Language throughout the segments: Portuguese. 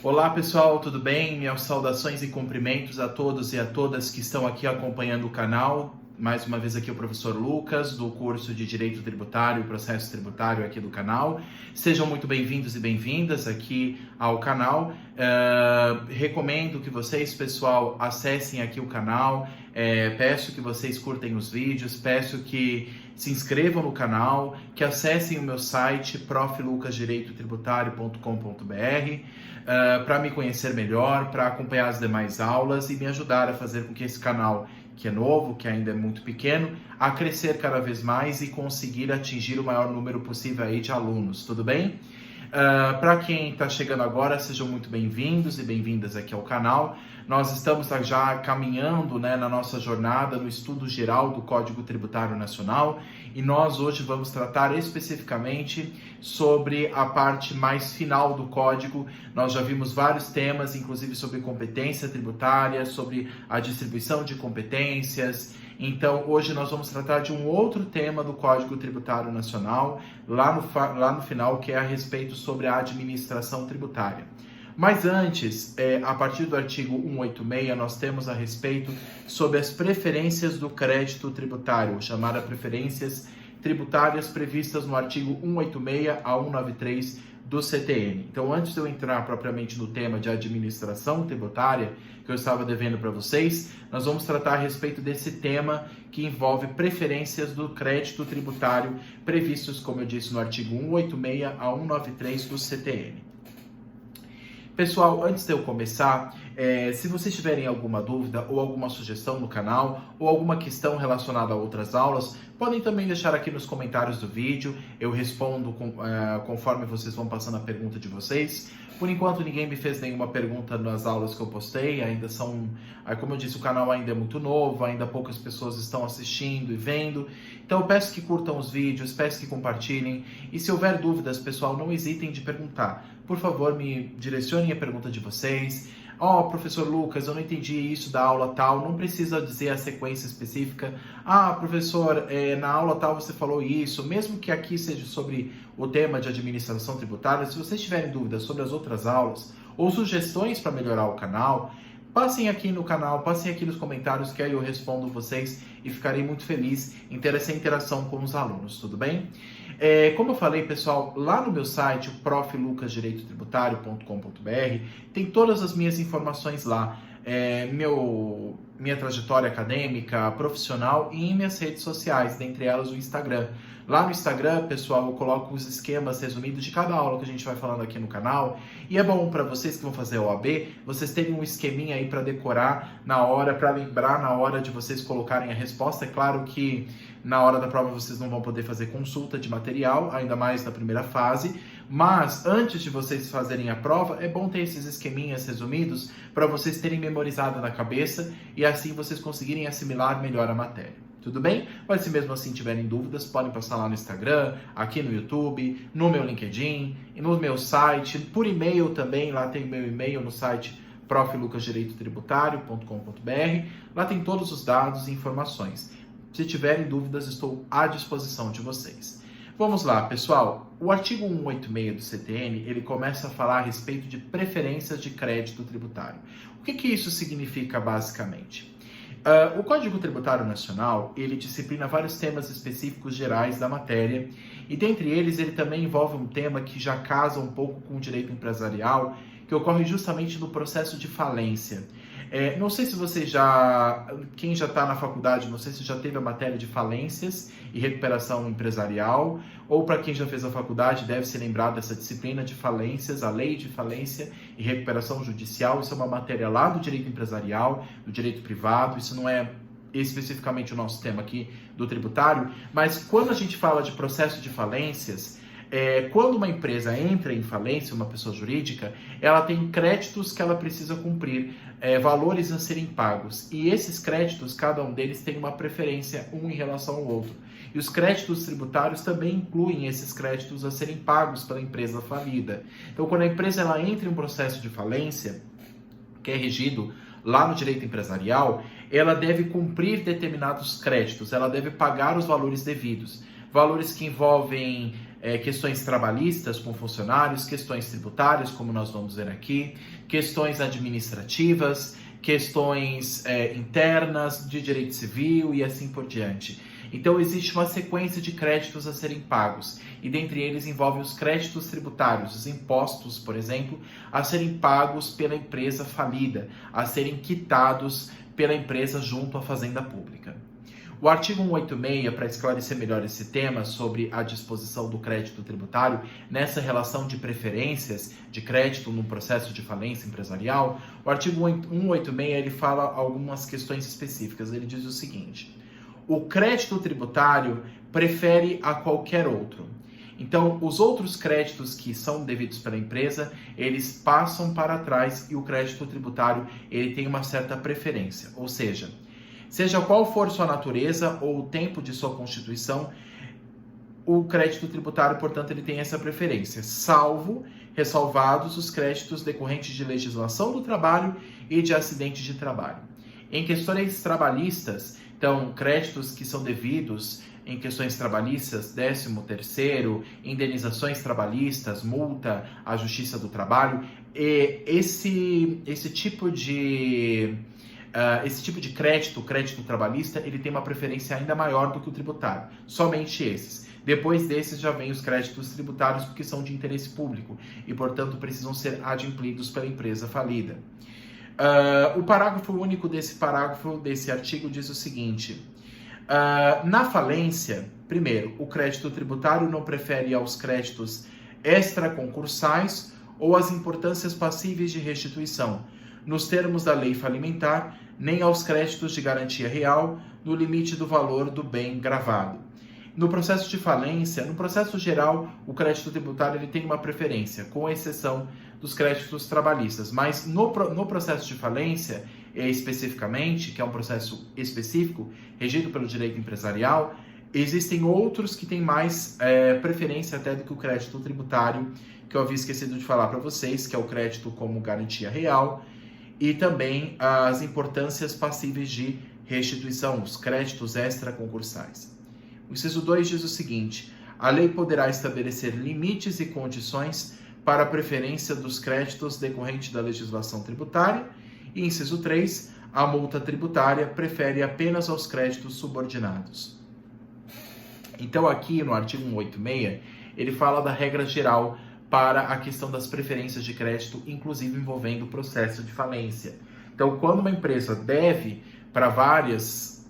Olá pessoal, tudo bem? Minhas saudações e cumprimentos a todos e a todas que estão aqui acompanhando o canal. Mais uma vez aqui o professor Lucas, do curso de Direito Tributário e Processo Tributário aqui do canal. Sejam muito bem-vindos e bem-vindas aqui ao canal. Recomendo que vocês, pessoal, acessem aqui o canal. Peço que vocês curtem os vídeos, peço que se inscrevam no canal, que acessem o meu site proflucasdireitotributário.com.br para me conhecer melhor, para acompanhar as demais aulas e me ajudar a fazer com que esse canal, que é novo, que ainda é muito pequeno, a crescer cada vez mais e conseguir atingir o maior número possível aí de alunos, tudo bem? Para quem está chegando agora, sejam muito bem-vindos e bem-vindas aqui ao canal. Nós estamos já caminhando, na nossa jornada no estudo geral do Código Tributário Nacional e nós hoje vamos tratar especificamente sobre a parte mais final do Código. Nós já vimos vários temas, inclusive sobre competência tributária, sobre a distribuição de competências. Então, hoje nós vamos tratar de um outro tema do Código Tributário Nacional, lá no final, que é a respeito sobre a administração tributária. Mas antes, a partir do artigo 186, nós temos a respeito sobre as preferências do crédito tributário, chamadas preferências tributárias previstas no artigo 186 a 193 do CTN. Então, antes de eu entrar propriamente no tema de administração tributária, que eu estava devendo para vocês, nós vamos tratar a respeito desse tema que envolve preferências do crédito tributário previstos, como eu disse, no artigo 186 a 193 do CTN. Pessoal, antes de eu começar, se vocês tiverem alguma dúvida ou alguma sugestão no canal ou alguma questão relacionada a outras aulas, podem também deixar aqui nos comentários do vídeo, eu respondo conforme vocês vão passando a pergunta de vocês. Por enquanto ninguém me fez nenhuma pergunta nas aulas que eu postei, como eu disse, o canal ainda é muito novo, ainda poucas pessoas estão assistindo e vendo, então eu peço que curtam os vídeos, peço que compartilhem, e se houver dúvidas, pessoal, não hesitem de perguntar. Por favor, me direcionem a pergunta de vocês. Professor Lucas, eu não entendi isso da aula tal, não precisa dizer a sequência específica. Professor, na aula tal você falou isso, mesmo que aqui seja sobre o tema de administração tributária, se vocês tiverem dúvidas sobre as outras aulas ou sugestões para melhorar o canal, passem aqui no canal, passem aqui nos comentários que aí eu respondo vocês e ficarei muito feliz em ter essa interação com os alunos, tudo bem? Como eu falei, pessoal, lá no meu site, proflucasdireitotributário.com.br, tem todas as minhas informações lá, minha trajetória acadêmica, profissional e em minhas redes sociais, dentre elas o Instagram. Lá no Instagram, pessoal, eu coloco os esquemas resumidos de cada aula que a gente vai falando aqui no canal. E é bom para vocês que vão fazer a OAB, vocês terem um esqueminha aí para decorar na hora, para lembrar na hora de vocês colocarem a resposta. É claro que na hora da prova vocês não vão poder fazer consulta de material, ainda mais na primeira fase. Mas antes de vocês fazerem a prova, é bom ter esses esqueminhas resumidos para vocês terem memorizado na cabeça e assim vocês conseguirem assimilar melhor a matéria. Tudo bem? Mas se mesmo assim tiverem dúvidas, podem passar lá no Instagram, aqui no YouTube, no meu LinkedIn, no meu site, por e-mail também, lá tem meu e-mail no site proflucasdireitotributário.com.br, lá tem todos os dados e informações. Se tiverem dúvidas, estou à disposição de vocês. Vamos lá, pessoal. O artigo 186 do CTN, ele começa a falar a respeito de preferências de crédito tributário. O que isso significa basicamente? O Código Tributário Nacional, ele disciplina vários temas específicos gerais da matéria e dentre eles ele também envolve um tema que já casa um pouco com o direito empresarial, que ocorre justamente no processo de falência. Não sei se quem já está na faculdade, não sei se já teve a matéria de falências e recuperação empresarial, ou para quem já fez a faculdade deve se lembrar dessa disciplina de falências, a lei de falência e recuperação judicial. Isso é uma matéria lá do direito empresarial, do direito privado, isso não é especificamente o nosso tema aqui do tributário, mas quando a gente fala de processo de falências, quando uma empresa entra em falência, uma pessoa jurídica, ela tem créditos que ela precisa cumprir, valores a serem pagos. E esses créditos, cada um deles tem uma preferência um em relação ao outro. E os créditos tributários também incluem esses créditos a serem pagos pela empresa falida. Então, quando a empresa ela entra em um processo de falência, que é regido lá no direito empresarial, ela deve cumprir determinados créditos, ela deve pagar os valores devidos. Valores que envolvem questões trabalhistas com funcionários, questões tributárias, como nós vamos ver aqui, questões administrativas, questões internas, de direito civil e assim por diante. Então, existe uma sequência de créditos a serem pagos, e dentre eles envolve os créditos tributários, os impostos, por exemplo, a serem pagos pela empresa falida, a serem quitados pela empresa junto à Fazenda Pública. O artigo 186, para esclarecer melhor esse tema sobre a disposição do crédito tributário nessa relação de preferências de crédito no processo de falência empresarial, o artigo 186 ele fala algumas questões específicas. Ele diz o seguinte: o crédito tributário prefere a qualquer outro. Então, os outros créditos que são devidos pela empresa, eles passam para trás, e o crédito tributário ele tem uma certa preferência, ou seja qual for sua natureza ou o tempo de sua constituição, o crédito tributário, portanto, ele tem essa preferência, ressalvados os créditos decorrentes de legislação do trabalho e de acidente de trabalho. Em questões trabalhistas, então, créditos que são devidos em questões trabalhistas, 13º, indenizações trabalhistas, multa à Justiça do Trabalho, esse tipo de crédito, crédito trabalhista, ele tem uma preferência ainda maior do que o tributário. Somente esses. Depois desses já vem os créditos tributários, porque são de interesse público e, portanto, precisam ser adimplidos pela empresa falida. O parágrafo único desse artigo diz o seguinte: na falência, primeiro, o crédito tributário não prefere aos créditos extraconcursais ou às importâncias passíveis de restituição, nos termos da lei falimentar, nem aos créditos de garantia real, no limite do valor do bem gravado. No processo de falência, no processo geral, o crédito tributário ele tem uma preferência, com exceção dos créditos trabalhistas. Mas no processo de falência, especificamente, que é um processo específico, regido pelo direito empresarial, existem outros que têm mais preferência até do que o crédito tributário, que eu havia esquecido de falar para vocês, que é o crédito como garantia real, e também as importâncias passíveis de restituição, os créditos extraconcursais. O inciso 2 diz o seguinte: a lei poderá estabelecer limites e condições para a preferência dos créditos decorrentes da legislação tributária. E inciso 3, a multa tributária prefere apenas aos créditos subordinados. Então, aqui no artigo 186, ele fala da regra geral para a questão das preferências de crédito, inclusive envolvendo o processo de falência. Então, quando uma empresa deve para várias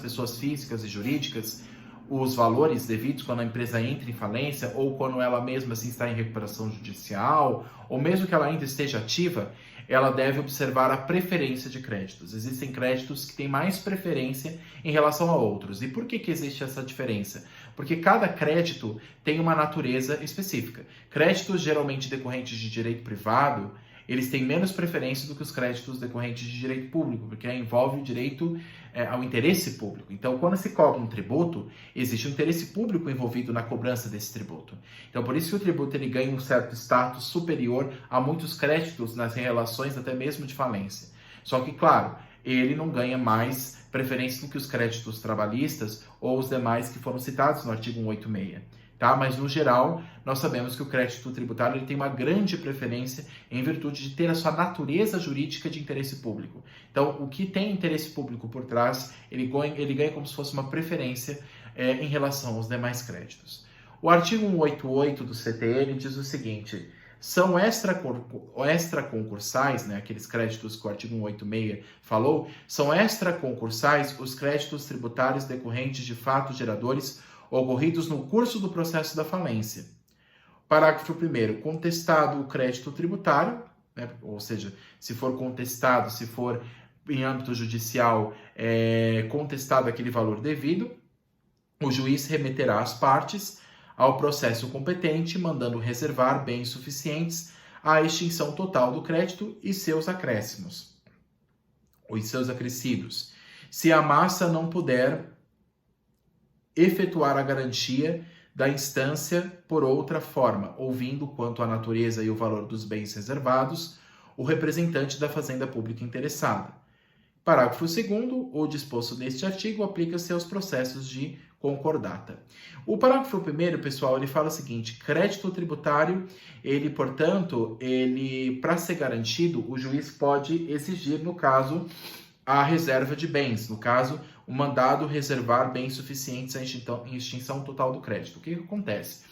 pessoas físicas e jurídicas os valores devidos quando a empresa entra em falência, ou quando ela mesma assim está em recuperação judicial, ou mesmo que ela ainda esteja ativa, ela deve observar a preferência de créditos. Existem créditos que têm mais preferência em relação a outros. E por que existe essa diferença? Porque cada crédito tem uma natureza específica. Créditos geralmente decorrentes de direito privado, eles têm menos preferência do que os créditos decorrentes de direito público, porque envolve o direito ao interesse público. Então, quando se cobra um tributo, existe um interesse público envolvido na cobrança desse tributo. Então, por isso que o tributo ele ganha um certo status superior a muitos créditos nas relações até mesmo de falência. Só que, claro, ele não ganha mais preferência do que os créditos trabalhistas ou os demais que foram citados no artigo 186. Tá? Mas, no geral, nós sabemos que o crédito tributário ele tem uma grande preferência em virtude de ter a sua natureza jurídica de interesse público. Então, o que tem interesse público por trás, ele ganha como se fosse uma preferência em relação aos demais créditos. O artigo 188 do CTN diz o seguinte: são extraconcursais, né, aqueles créditos que o artigo 186 falou, são extraconcursais os créditos tributários decorrentes de fatos geradores ocorridos no curso do processo da falência. Parágrafo 1º. Contestado o crédito tributário, né, ou seja, se for contestado, se for em âmbito judicial, contestado aquele valor devido, o juiz remeterá as partes ao processo competente, mandando reservar bens suficientes à extinção total do crédito e seus acréscimos, ou seus acrescidos. Se a massa não puder efetuar a garantia da instância por outra forma, ouvindo quanto à natureza e o valor dos bens reservados, o representante da Fazenda Pública interessada. Parágrafo 2º, o disposto neste artigo aplica-se aos processos de concordata. O parágrafo 1º, pessoal, ele fala o seguinte: crédito tributário, ele, portanto, para ser garantido, o juiz pode exigir, no caso, a reserva de bens, no caso, o mandado reservar bens suficientes à extinção total do crédito. O que acontece?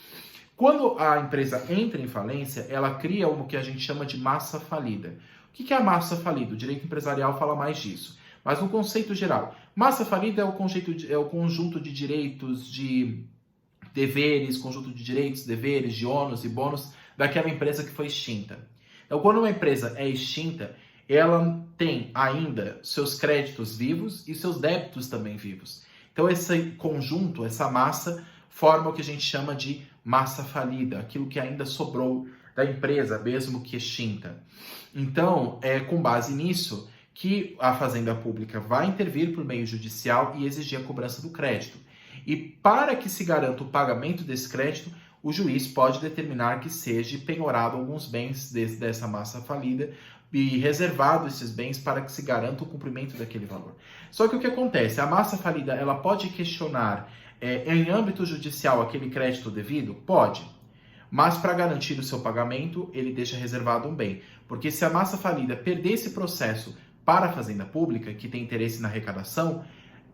Quando a empresa entra em falência, ela cria o que a gente chama de massa falida. O que é a massa falida? O direito empresarial fala mais disso. Mas no conceito geral, massa falida é o conjunto de direitos, de deveres, conjunto de direitos, deveres, de ônus e bônus daquela empresa que foi extinta. Então, quando uma empresa é extinta, ela tem ainda seus créditos vivos e seus débitos também vivos. Então, esse conjunto, essa massa, forma o que a gente chama de massa falida, aquilo que ainda sobrou da empresa, mesmo que extinta. Então, é com base nisso que a Fazenda Pública vai intervir por meio judicial e exigir a cobrança do crédito. E para que se garanta o pagamento desse crédito, o juiz pode determinar que seja penhorado alguns bens dessa massa falida e reservado esses bens para que se garanta o cumprimento daquele valor. Só que o que acontece? A massa falida, ela pode questionar em âmbito judicial aquele crédito devido? Pode. Mas para garantir o seu pagamento, ele deixa reservado um bem. Porque se a massa falida perder esse processo para a Fazenda Pública, que tem interesse na arrecadação,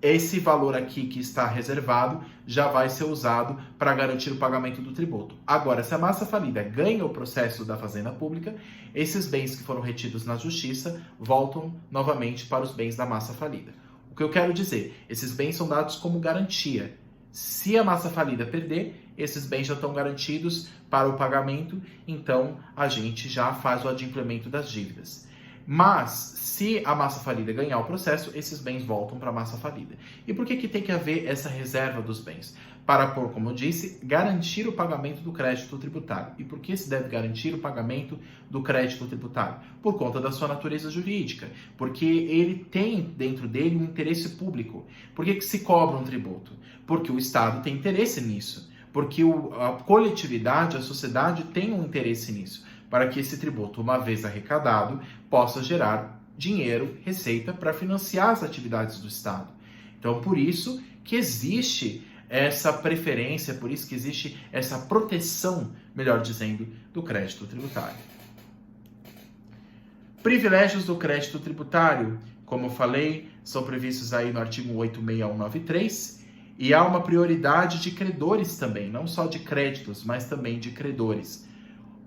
esse valor aqui que está reservado já vai ser usado para garantir o pagamento do tributo. Agora, se a massa falida ganha o processo da Fazenda Pública, esses bens que foram retidos na Justiça voltam novamente para os bens da massa falida. O que eu quero dizer? Esses bens são dados como garantia. Se a massa falida perder, esses bens já estão garantidos para o pagamento, então a gente já faz o adimplemento das dívidas. Mas, se a massa falida ganhar o processo, esses bens voltam para a massa falida. E por que tem que haver essa reserva dos bens? Para, como eu disse, garantir o pagamento do crédito tributário. E por que se deve garantir o pagamento do crédito tributário? Por conta da sua natureza jurídica. Porque ele tem dentro dele um interesse público. Por que se cobra um tributo? Porque o Estado tem interesse nisso. Porque a coletividade, a sociedade tem um interesse nisso. Para que esse tributo, uma vez arrecadado, possa gerar dinheiro, receita, para financiar as atividades do Estado. Então, por isso que existe essa preferência, por isso que existe essa proteção, melhor dizendo, do crédito tributário. Privilégios do crédito tributário, como eu falei, são previstos aí no artigo 86193, e há uma prioridade de credores também, não só de créditos, mas também de credores.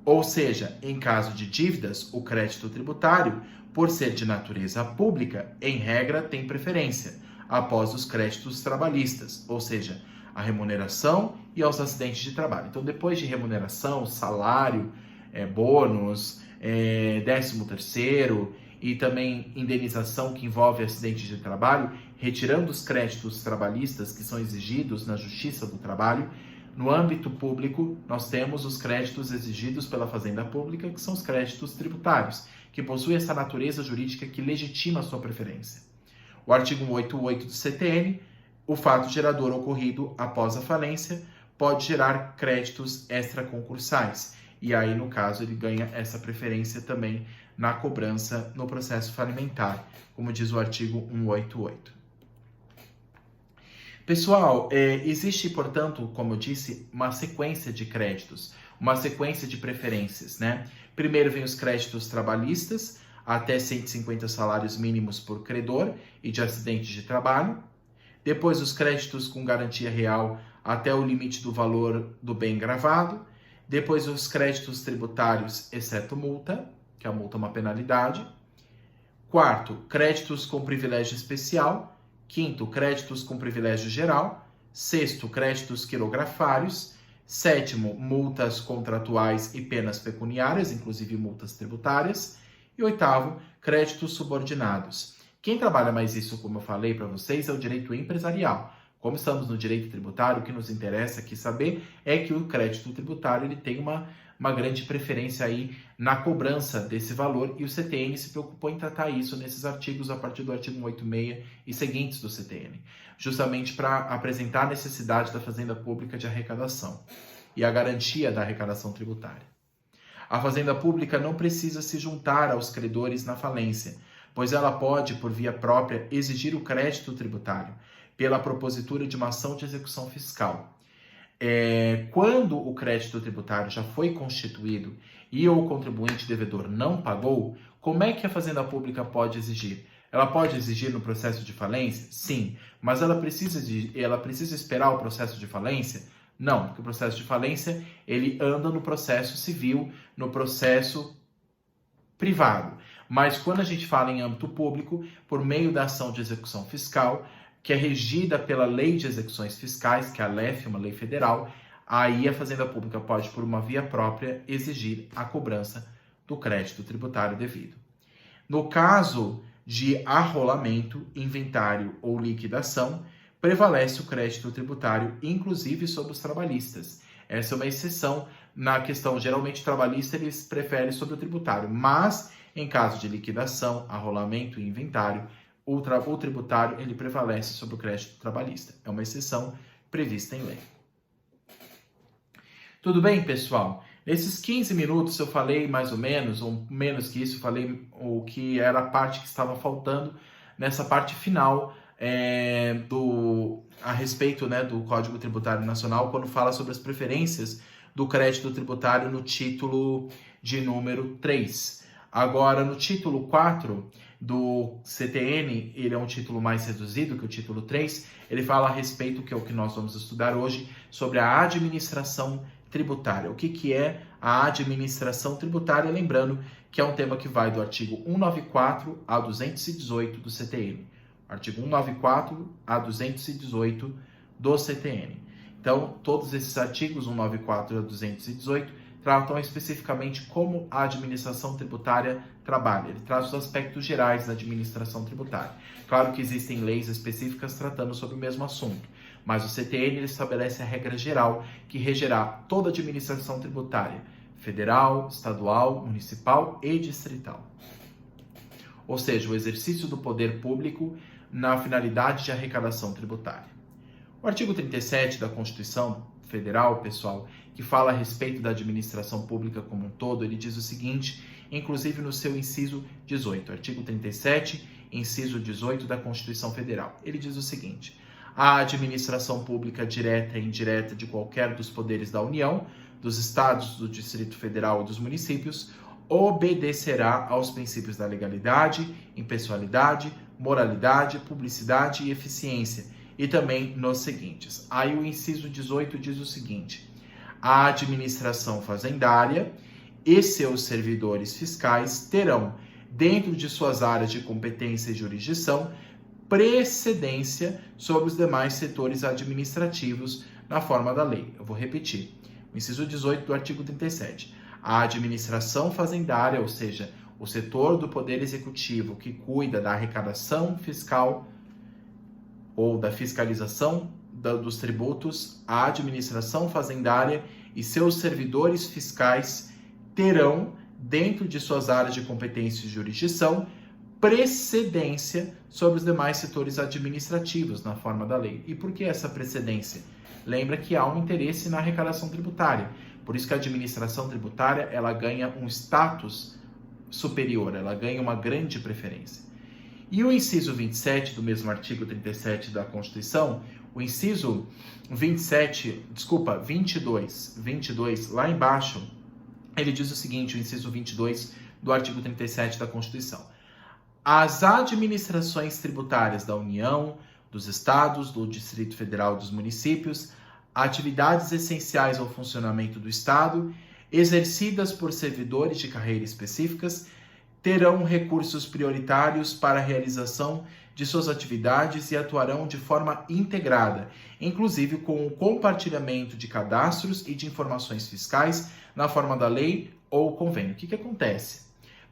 Ou seja, em caso de dívidas, o crédito tributário, por ser de natureza pública, em regra tem preferência, após os créditos trabalhistas, ou seja, a remuneração e aos acidentes de trabalho. Então, depois de remuneração, salário, bônus, 13º e também indenização que envolve acidentes de trabalho, retirando os créditos trabalhistas que são exigidos na Justiça do Trabalho, no âmbito público, nós temos os créditos exigidos pela Fazenda Pública, que são os créditos tributários, que possuem essa natureza jurídica que legitima a sua preferência. O artigo 188 do CTN, o fato gerador ocorrido após a falência pode gerar créditos extraconcursais. E aí, no caso, ele ganha essa preferência também na cobrança no processo falimentar, como diz o artigo 188. Pessoal, existe, portanto, como eu disse, uma sequência de créditos, uma sequência de preferências, né? Primeiro vem os créditos trabalhistas, até 150 salários mínimos por credor e de acidente de trabalho. Depois os créditos com garantia real até o limite do valor do bem gravado. Depois os créditos tributários, exceto multa, que a multa é uma penalidade. Quarto, créditos com privilégio especial. Quinto, créditos com privilégio geral. Sexto, créditos quirografários. Sétimo, multas contratuais e penas pecuniárias, inclusive multas tributárias. E oitavo, créditos subordinados. Quem trabalha mais isso, como eu falei para vocês, é o direito empresarial. Como estamos no direito tributário, o que nos interessa aqui saber é que o crédito tributário ele tem uma grande preferência aí na cobrança desse valor e o CTN se preocupou em tratar isso nesses artigos a partir do artigo 186 e seguintes do CTN, justamente para apresentar a necessidade da Fazenda Pública de arrecadação e a garantia da arrecadação tributária. A Fazenda Pública não precisa se juntar aos credores na falência, pois ela pode, por via própria, exigir o crédito tributário, pela propositura de uma ação de execução fiscal. Quando o crédito tributário já foi constituído e o contribuinte devedor não pagou, como é que a Fazenda Pública pode exigir? Ela pode exigir no processo de falência? Sim, mas ela precisa esperar o processo de falência? Não, porque o processo de falência ele anda no processo civil, no processo privado. Mas quando a gente fala em âmbito público, por meio da ação de execução fiscal, que é regida pela Lei de Execuções Fiscais, que é a LEF, uma lei federal, aí a Fazenda Pública pode, por uma via própria, exigir a cobrança do crédito tributário devido. No caso de arrolamento, inventário ou liquidação, prevalece o crédito tributário, inclusive sobre os trabalhistas. Essa é uma exceção. Na questão geralmente trabalhista, eles preferem sobre o tributário, mas em caso de liquidação, arrolamento e inventário, o tributário ele prevalece sobre o crédito trabalhista. É uma exceção prevista em lei. Tudo bem, pessoal? Nesses 15 minutos eu falei mais ou menos que isso, falei o que era a parte que estava faltando nessa parte final a respeito, né, do Código Tributário Nacional, quando fala sobre as preferências do crédito tributário no título de número 3. Agora, no título 4 do CTN, ele é um título mais reduzido que o título 3, ele fala a respeito, que é o que nós vamos estudar hoje, sobre a administração tributária. O que é a administração tributária? Lembrando que é um tema que vai do artigo 194 a 218 do CTN. Artigo 194 a 218 do CTN. Então, todos esses artigos, 194 a 218, tratam especificamente como a administração tributária trabalha. Ele traz os aspectos gerais da administração tributária. Claro que existem leis específicas tratando sobre o mesmo assunto, mas o CTN ele estabelece a regra geral que regerá toda a administração tributária, federal, estadual, municipal e distrital. Ou seja, o exercício do poder público na finalidade de arrecadação tributária. O artigo 37 da Constituição Federal, pessoal, que fala a respeito da administração pública como um todo, ele diz o seguinte, inclusive no seu inciso 18, artigo 37, inciso 18 da Constituição Federal. Ele diz o seguinte: a administração pública direta e indireta de qualquer dos poderes da União, dos estados, do Distrito Federal e dos municípios, obedecerá aos princípios da legalidade, impessoalidade, moralidade, publicidade e eficiência, e também nos seguintes. Aí o inciso 18 diz o seguinte: a administração fazendária e seus servidores fiscais terão, dentro de suas áreas de competência e jurisdição, precedência sobre os demais setores administrativos na forma da lei. Eu vou repetir. O inciso 18 do artigo 37. A administração fazendária, ou seja, o setor do Poder Executivo que cuida da arrecadação fiscal ou da fiscalização dos tributos, a administração fazendária e seus servidores fiscais terão, dentro de suas áreas de competência e jurisdição, precedência sobre os demais setores administrativos na forma da lei. E por que essa precedência? Lembra que há um interesse na arrecadação tributária. Por isso que a administração tributária ela ganha um status superior, ela ganha uma grande preferência. E o inciso 27 do mesmo artigo 37 da Constituição, o inciso 22, lá embaixo, ele diz o seguinte, o inciso 22 do artigo 37 da Constituição. As administrações tributárias da União, dos estados, do Distrito Federal e dos municípios, atividades essenciais ao funcionamento do Estado, exercidas por servidores de carreira específicas, terão recursos prioritários para a realização de suas atividades e atuarão de forma integrada, inclusive com o compartilhamento de cadastros e de informações fiscais na forma da lei ou convênio. O que acontece?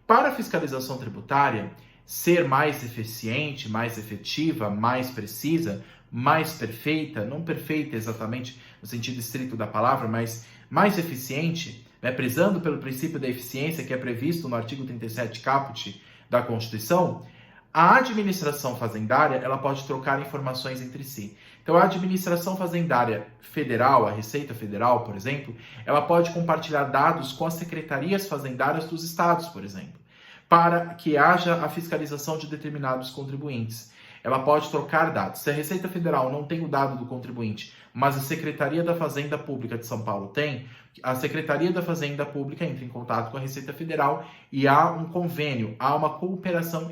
Para a fiscalização tributária ser mais eficiente, mais efetiva, mais precisa, mais perfeita, não perfeita exatamente no sentido estrito da palavra, mas mais eficiente, né, prezando pelo princípio da eficiência que é previsto no artigo 37 caput da Constituição, a administração fazendária ela pode trocar informações entre si. Então, a administração fazendária federal, a Receita Federal, por exemplo, ela pode compartilhar dados com as secretarias fazendárias dos estados, por exemplo, para que haja a fiscalização de determinados contribuintes. ela pode trocar dados. Se a Receita Federal não tem o dado do contribuinte, mas a Secretaria da Fazenda Pública de São Paulo tem, a Secretaria da Fazenda Pública entra em contato com a Receita Federal e há um convênio, há uma cooperação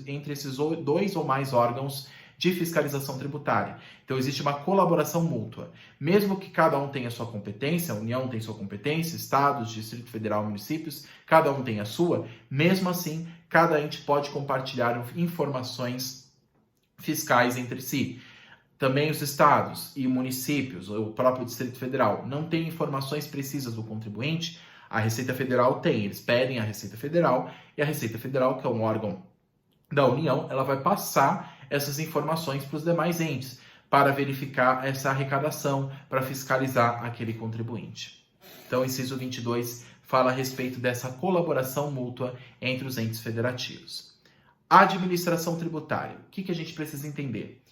entre esses dois ou mais órgãos de fiscalização tributária. Então, existe uma colaboração mútua. Mesmo que cada um tenha sua competência, a União tem sua competência, estados, Distrito Federal, municípios, cada um tem a sua, mesmo assim, cada ente pode compartilhar informações fiscais entre si. Também os estados e municípios, o próprio Distrito Federal, não têm informações precisas do contribuinte, a Receita Federal tem. Eles pedem à Receita Federal e a Receita Federal, que é um órgão da União, ela vai passar essas informações para os demais entes, para verificar essa arrecadação, para fiscalizar aquele contribuinte. Então, o inciso 22 fala a respeito dessa colaboração mútua entre os entes federativos. Administração tributária. O que a gente precisa entender?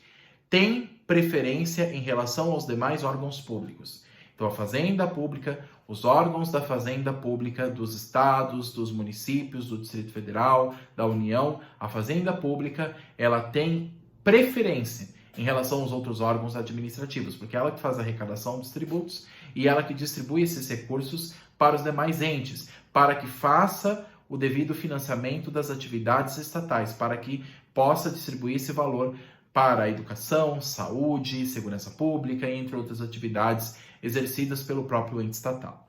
Tem preferência em relação aos demais órgãos públicos. Então, a Fazenda Pública, os órgãos da Fazenda Pública dos estados, dos municípios, do Distrito Federal, da União, a Fazenda Pública, ela tem preferência em relação aos outros órgãos administrativos, porque é ela que faz a arrecadação dos tributos e ela que distribui esses recursos para os demais entes, para que faça o devido financiamento das atividades estatais, para que possa distribuir esse valor para a educação, saúde, segurança pública, entre outras atividades exercidas pelo próprio ente estatal.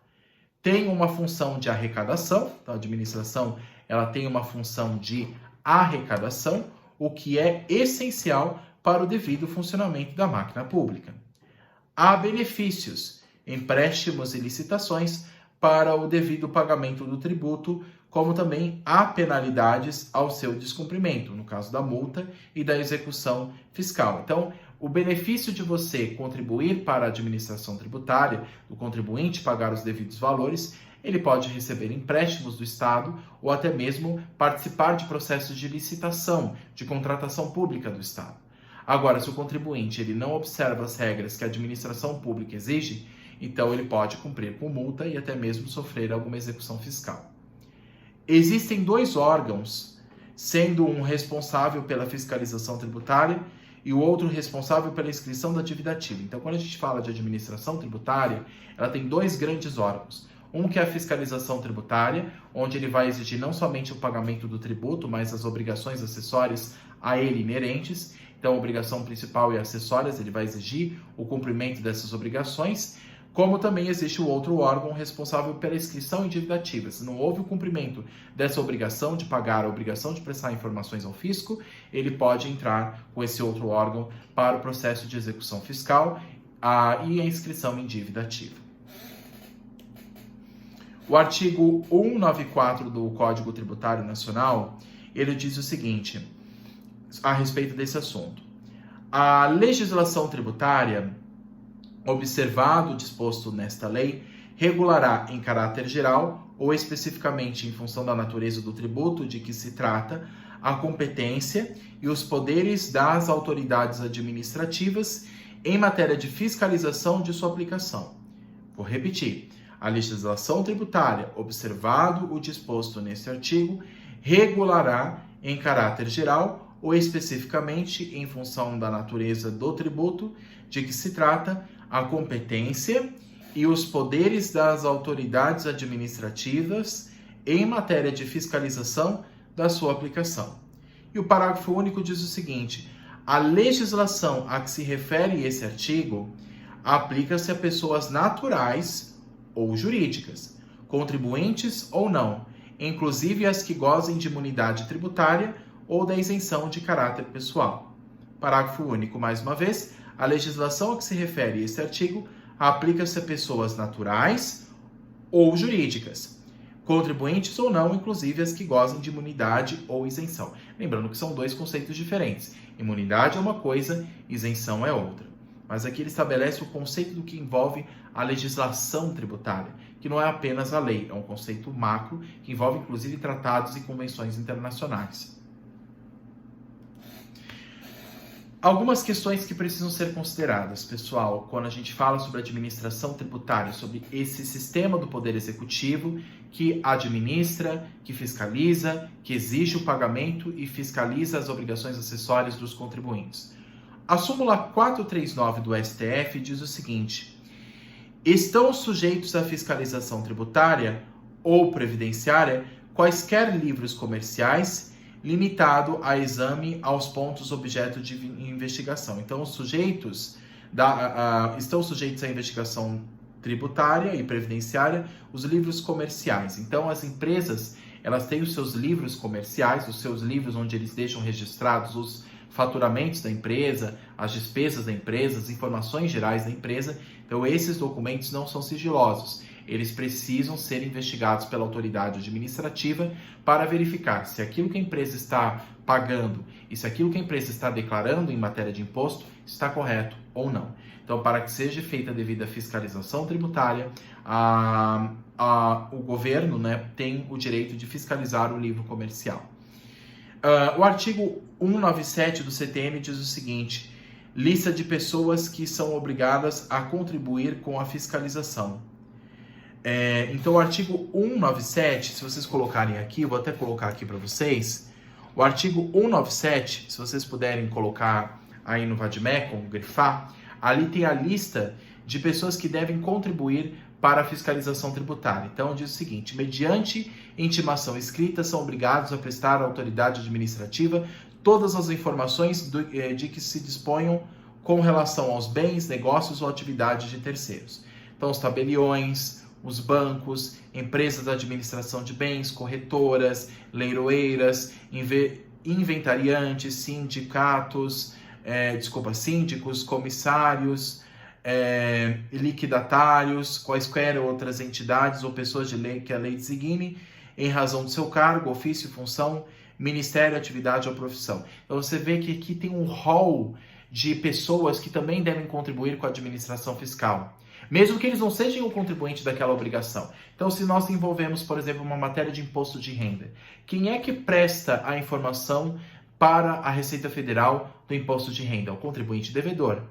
Tem uma função de arrecadação, a administração ela tem uma função de arrecadação, o que é essencial para o devido funcionamento da máquina pública. Há benefícios, empréstimos e licitações para o devido pagamento do tributo, como também há penalidades ao seu descumprimento, no caso da multa e da execução fiscal. Então, o benefício de você contribuir para a administração tributária, do contribuinte pagar os devidos valores, ele pode receber empréstimos do Estado ou até mesmo participar de processos de licitação, de contratação pública do Estado. Agora, se o contribuinte ele não observa as regras que a administração pública exige, então ele pode cumprir com multa e até mesmo sofrer alguma execução fiscal. Existem dois órgãos, sendo um responsável pela fiscalização tributária e o outro responsável pela inscrição da dívida ativa. Então, quando a gente fala de administração tributária, ela tem dois grandes órgãos. Um que é a fiscalização tributária, onde ele vai exigir não somente o pagamento do tributo, mas as obrigações acessórias a ele inerentes. Então, a obrigação principal e acessórias, ele vai exigir o cumprimento dessas obrigações, como também existe o outro órgão responsável pela inscrição em dívida ativa. Se não houve o cumprimento dessa obrigação de pagar, a obrigação de prestar informações ao fisco, ele pode entrar com esse outro órgão para o processo de execução fiscal e a inscrição em dívida ativa. O artigo 194 do Código Tributário Nacional, ele diz o seguinte, a respeito desse assunto. A legislação tributária, observado o disposto nesta lei, regulará em caráter geral ou especificamente em função da natureza do tributo de que se trata, a competência e os poderes das autoridades administrativas em matéria de fiscalização de sua aplicação. Vou repetir. A legislação tributária, observado o disposto neste artigo, regulará em caráter geral ou especificamente em função da natureza do tributo de que se trata, a competência e os poderes das autoridades administrativas em matéria de fiscalização da sua aplicação. E o parágrafo único diz o seguinte: a legislação a que se refere esse artigo aplica-se a pessoas naturais ou jurídicas, contribuintes ou não, inclusive as que gozem de imunidade tributária ou da isenção de caráter pessoal. Parágrafo único, mais uma vez, a legislação a que se refere este artigo aplica-se a pessoas naturais ou jurídicas, contribuintes ou não, inclusive as que gozem de imunidade ou isenção. Lembrando que são dois conceitos diferentes. Imunidade é uma coisa, isenção é outra. Mas aqui ele estabelece o conceito do que envolve a legislação tributária, que não é apenas a lei, é um conceito macro que envolve inclusive tratados e convenções internacionais. Algumas questões que precisam ser consideradas, pessoal, quando a gente fala sobre administração tributária, sobre esse sistema do Poder Executivo que administra, que fiscaliza, que exige o pagamento e fiscaliza as obrigações acessórias dos contribuintes. A súmula 439 do STF diz o seguinte: estão sujeitos à fiscalização tributária ou previdenciária quaisquer livros comerciais, limitado a exame aos pontos objeto de investigação. Então, estão sujeitos à investigação tributária e previdenciária os livros comerciais. Então, as empresas, elas têm os seus livros comerciais, os seus livros onde eles deixam registrados os faturamentos da empresa, as despesas da empresa, as informações gerais da empresa. Então, esses documentos não são sigilosos. Eles precisam ser investigados pela autoridade administrativa para verificar se aquilo que a empresa está pagando e se aquilo que a empresa está declarando em matéria de imposto está correto ou não. Então, para que seja feita a devida fiscalização tributária, o governo, tem o direito de fiscalizar o livro comercial. O artigo 197 do CTN diz o seguinte: lista de pessoas que são obrigadas a contribuir com a fiscalização. Então, o artigo 197, se vocês colocarem aqui, eu vou até colocar aqui para vocês, o artigo 197, se vocês puderem colocar aí no Vadmecum, grifar, ali tem a lista de pessoas que devem contribuir para a fiscalização tributária. Então, diz o seguinte: mediante intimação escrita, são obrigados a prestar à autoridade administrativa todas as informações de que se disponham com relação aos bens, negócios ou atividades de terceiros. Então, os tabeliões, os bancos, empresas da administração de bens, corretoras, leiloeiras, inventariantes, síndicos, comissários, liquidatários, quaisquer outras entidades ou pessoas de lei que a lei designe, em razão do seu cargo, ofício, função, ministério, atividade ou profissão. Então você vê que aqui tem um rol de pessoas que também devem contribuir com a administração fiscal, mesmo que eles não sejam o contribuinte daquela obrigação. Então, se nós envolvemos, por exemplo, uma matéria de imposto de renda, quem é que presta a informação para a Receita Federal do imposto de renda? O contribuinte devedor.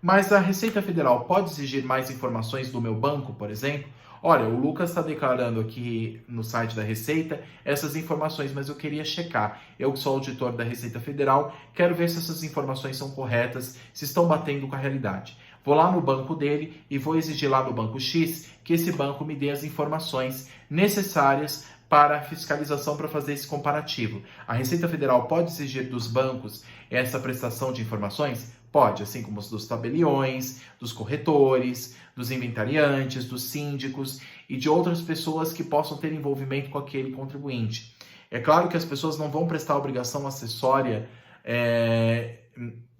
Mas a Receita Federal pode exigir mais informações do meu banco, por exemplo? Olha, o Lucas está declarando aqui no site da Receita essas informações, mas eu queria checar. Eu que sou auditor da Receita Federal, quero ver se essas informações são corretas, se estão batendo com a realidade. Vou lá no banco dele e vou exigir lá no banco X que esse banco me dê as informações necessárias para a fiscalização, para fazer esse comparativo. A Receita Federal pode exigir dos bancos essa prestação de informações? Pode, assim como os dos tabeliões, dos corretores, dos inventariantes, dos síndicos e de outras pessoas que possam ter envolvimento com aquele contribuinte. É claro que as pessoas não vão prestar obrigação acessória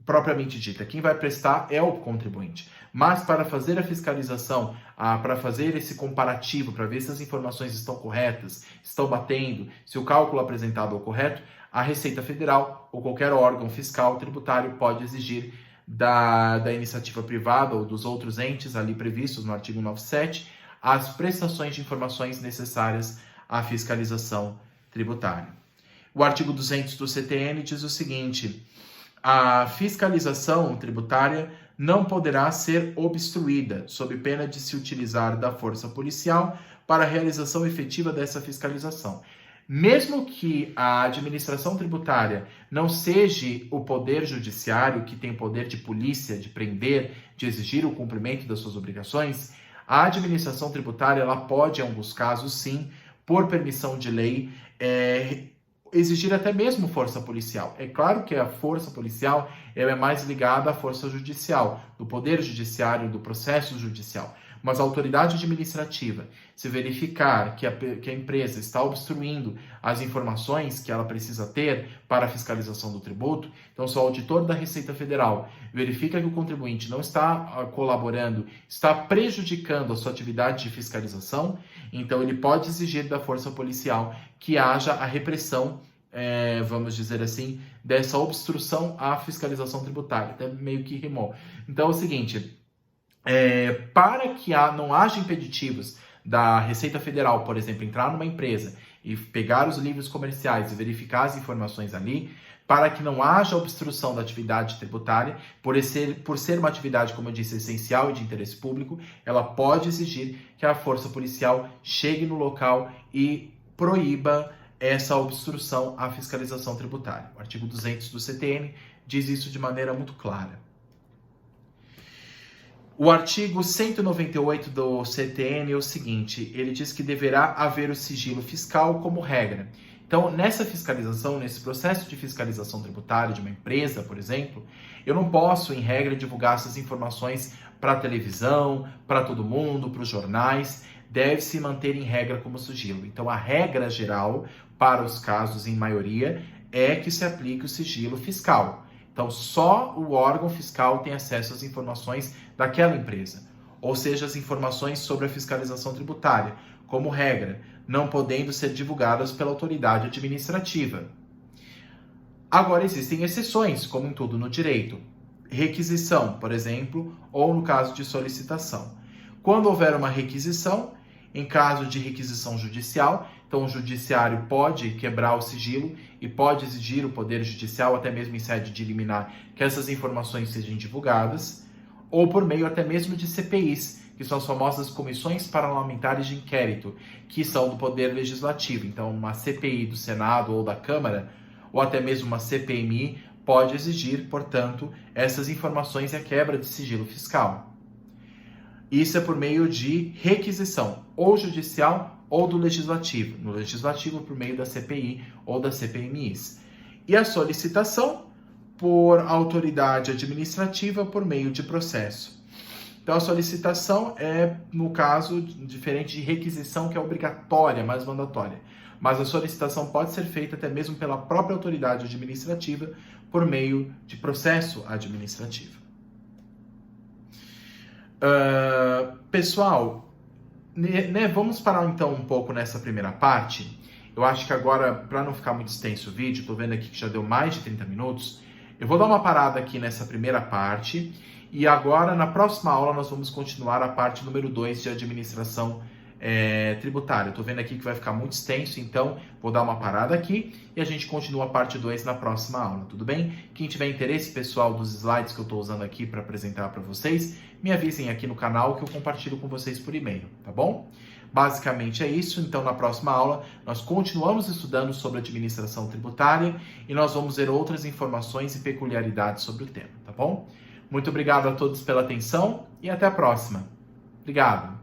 propriamente dita. Quem vai prestar é o contribuinte. Mas para fazer a fiscalização, para fazer esse comparativo, para ver se as informações estão corretas, estão batendo, se o cálculo apresentado é o correto, a Receita Federal ou qualquer órgão fiscal tributário pode exigir da iniciativa privada ou dos outros entes ali previstos no artigo 97 as prestações de informações necessárias à fiscalização tributária. O artigo 200 do CTN diz o seguinte: a fiscalização tributária não poderá ser obstruída, sob pena de se utilizar da força policial para a realização efetiva dessa fiscalização. Mesmo que a administração tributária não seja o poder judiciário que tem poder de polícia, de prender, de exigir o cumprimento das suas obrigações, a administração tributária ela pode, em alguns casos, sim, por permissão de lei, exigir até mesmo força policial. É claro que a força policial ela é mais ligada à força judicial, do poder judiciário, do processo judicial. Mas a autoridade administrativa, se verificar que a empresa está obstruindo as informações que ela precisa ter para a fiscalização do tributo, então se o auditor da Receita Federal verifica que o contribuinte não está colaborando, está prejudicando a sua atividade de fiscalização, então ele pode exigir da força policial que haja a repressão, vamos dizer assim, dessa obstrução à fiscalização tributária. Até meio que rimou. Então é o seguinte: para que não haja impeditivos da Receita Federal, por exemplo, entrar numa empresa e pegar os livros comerciais e verificar as informações ali, para que não haja obstrução da atividade tributária, por ser uma atividade, como eu disse, essencial e de interesse público, ela pode exigir que a força policial chegue no local e proíba essa obstrução à fiscalização tributária. O artigo 200 do CTN diz isso de maneira muito clara. O artigo 198 do CTN é o seguinte, ele diz que deverá haver o sigilo fiscal como regra. Então, nessa fiscalização, nesse processo de fiscalização tributária de uma empresa, por exemplo, eu não posso, em regra, divulgar essas informações para a televisão, para todo mundo, para os jornais. Deve se manter em regra como sigilo. Então, a regra geral, para os casos em maioria, é que se aplique o sigilo fiscal. Então, só o órgão fiscal tem acesso às informações daquela empresa, ou seja, as informações sobre a fiscalização tributária, como regra, não podendo ser divulgadas pela autoridade administrativa. Agora, existem exceções, como em tudo no direito. Requisição, por exemplo, ou no caso de solicitação. Quando houver uma requisição, em caso de requisição judicial, então o judiciário pode quebrar o sigilo e pode exigir o Poder Judicial, até mesmo em sede de liminar, que essas informações sejam divulgadas, ou por meio até mesmo de CPIs, que são as famosas comissões parlamentares de inquérito, que são do Poder Legislativo. Então, uma CPI do Senado ou da Câmara, ou até mesmo uma CPMI, pode exigir, portanto, essas informações e a quebra de sigilo fiscal. Isso é por meio de requisição, ou judicial ou do Legislativo. No Legislativo, por meio da CPI ou das CPMIs. E a solicitação, por autoridade administrativa, por meio de processo. Então, a solicitação é, no caso, diferente de requisição, que é obrigatória, mais mandatória. Mas a solicitação pode ser feita até mesmo pela própria autoridade administrativa, por meio de processo administrativo. Pessoal, vamos parar então um pouco nessa primeira parte. Eu acho que agora, para não ficar muito extenso o vídeo, estou vendo aqui que já deu mais de 30 minutos, eu vou dar uma parada aqui nessa primeira parte e agora, na próxima aula, nós vamos continuar a parte número 2 de administração tributária. Estou vendo aqui que vai ficar muito extenso, então vou dar uma parada aqui e a gente continua a parte 2 na próxima aula, tudo bem? Quem tiver interesse, pessoal, dos slides que eu estou usando aqui para apresentar para vocês, me avisem aqui no canal que eu compartilho com vocês por e-mail, tá bom? Basicamente é isso, então na próxima aula nós continuamos estudando sobre administração tributária e nós vamos ver outras informações e peculiaridades sobre o tema, tá bom? Muito obrigado a todos pela atenção e até a próxima. Obrigado!